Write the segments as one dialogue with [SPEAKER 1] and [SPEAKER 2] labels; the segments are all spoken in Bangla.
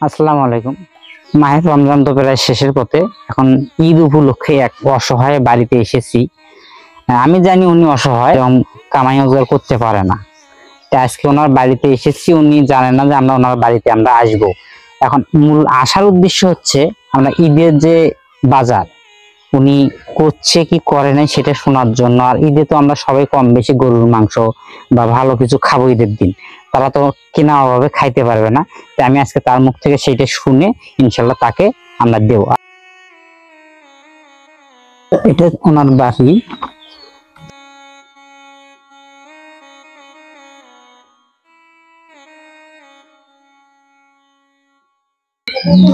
[SPEAKER 1] আসসালামু আলাইকুম। মাহে রমজান তো প্রায় শেষের পথে, এখন ঈদ উপলক্ষে এক অসহায় বাড়িতে এসেছি। আমি জানি উনি অসহায় এবং কামাই রোজগার করতে পারে না, তাই আজকে ওনার বাড়িতে এসেছি। উনি জানেন না যে আমরা ওনার বাড়িতে আমরা আসবো। এখন মূল আসার উদ্দেশ্য হচ্ছে আমরা ঈদের যে বাজার উনি করছে কি করে নাই সেটা শোনার জন্য। আর ঈদে তো আমরা সবাই কম বেশি গরুর মাংস বা ভালো কিছু খাবো ঈদের দিন, তারা তো কেনা অভাবে খাইতে পারবে না। তাই আমি আজকে তার মুখ থেকে সেইটা শুনে ইনশাল্লাহ তাকে আমরা দেব। এটা ওনার বাড়ি।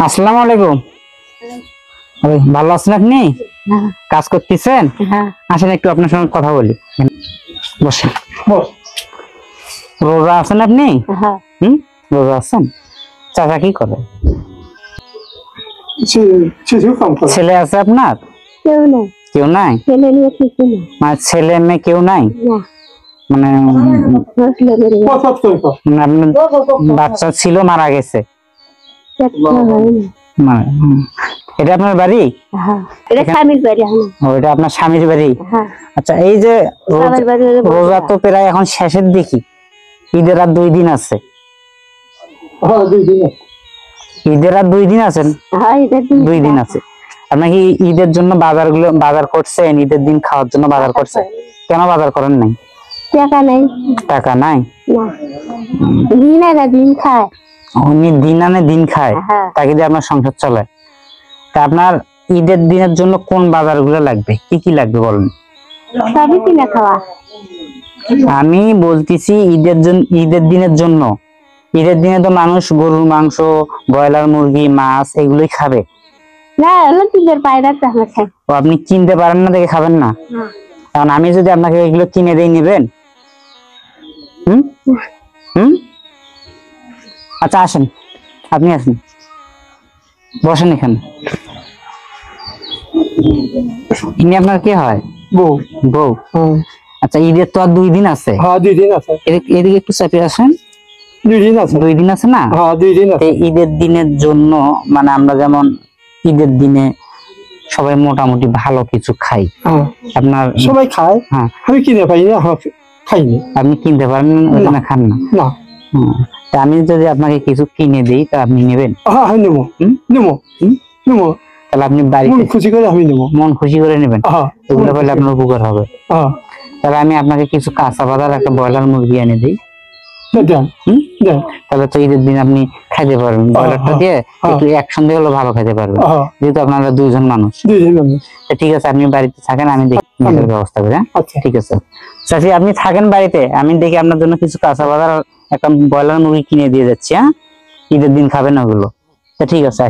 [SPEAKER 1] আসসালামু আলাইকুম। ভালো আছেন আপনি? কাজ করতেছেন? আসেন একটু আপনার সঙ্গে কথা বলি। বসেন। রোজা আছেন আপনি? রোজা আছেন। চাচা কি করে? ছেলে আছে আপনার? কেউ নাই। মানে ছেলে মেয়ে কেউ নাই, মানে বাচ্চা ছিল মারা গেছে। এটা আপনার বাড়ি? এটা আপনার স্বামীর বাড়ি? আচ্ছা, এই যে রোজা তো প্রায় এখন শেষের দিকে, ঈদের আর 2 দিন আছে। ঈদের আর 2 দিন আছেন? 2 দিন আছে। আপনার কি ঈদের জন্য বাজার করছেন? ঈদের দিন খাওয়ার জন্য বাজার করছেন? কেন বাজার করেন নাই? টাকা নাই। উনি দিন আনে দিন খায়, তাকে দিয়ে আপনার সংসার চলে। তা আপনার ঈদের দিনের জন্য কোন বাজার গুলো লাগবে, কি কি লাগবে বলেন? আমি বলতেছি ঈদের দিনের জন্য। ঈদের দিনে তো মানুষ গরুর মাংস, ব্রয়লার মুরগি, মাছ এগুলোই খাবে। আপনি কিনতে পারেন না দেখে খাবেন না? কারণ আমি যদি আপনাকে এগুলো কিনে দিয়ে নেবেন? আচ্ছা আসেন, আপনি আসেন, বসেন এখানে। ইনি আপনার কি হয়? বউ। বউ। আচ্ছা, ঈদের তো আর 2 দিন আছে।
[SPEAKER 2] 2 দিন আছে।
[SPEAKER 1] এদিকে একটু চাপিয়ে আসেন।
[SPEAKER 2] 2 দিন আছে।
[SPEAKER 1] 2 দিন আছে না?
[SPEAKER 2] 2 দিন আছে।
[SPEAKER 1] ঈদের দিনের জন্য মানে আমরা যেমন ঈদের দিনে সবাই মোটামুটি ভালো কিছু খাই। আপনার
[SPEAKER 2] সবাই খায়, আমি কিনে পাই না, খাইনি।
[SPEAKER 1] আপনি কিনতে পারেন না, খান না? তা আমি যদি আপনাকে কিছু কিনে দিই তা আপনি নেবেন?
[SPEAKER 2] হ্যাঁ নেবো, নেবো, নেবো।
[SPEAKER 1] তাহলে আপনি বাড়িতে
[SPEAKER 2] খুশি করে আমি নেবো।
[SPEAKER 1] মন খুশি করে নেবেন, এগুলো পেলে আপনার উপকার হবে। তাহলে আমি আপনাকে কিছু কাঁচা বাজার, একটা ব্রয়লার মুরগি এনে দিই। তাহলে তো ঈদের দিন আপনি খাইতে পারবেন। ব্রয়লারটা দিয়ে একটু একসঙ্গে হলো ভালো খাইতে পারবেন, যেহেতু আপনারা 2 জন মানুষ। ঠিক আছে, আপনি বাড়িতে থাকেন, আমি দেখি ব্যবস্থা করি। ঠিক আছে চাচি, আপনি থাকেন বাড়িতে, আমি দেখি আপনার জন্য কিছু কাঁচা বাজার, একটা ব্রয়লার মুরগি কিনে দিয়ে যাচ্ছি। ঈদের দিন খাবেন ওগুলো। ঠিক আছে।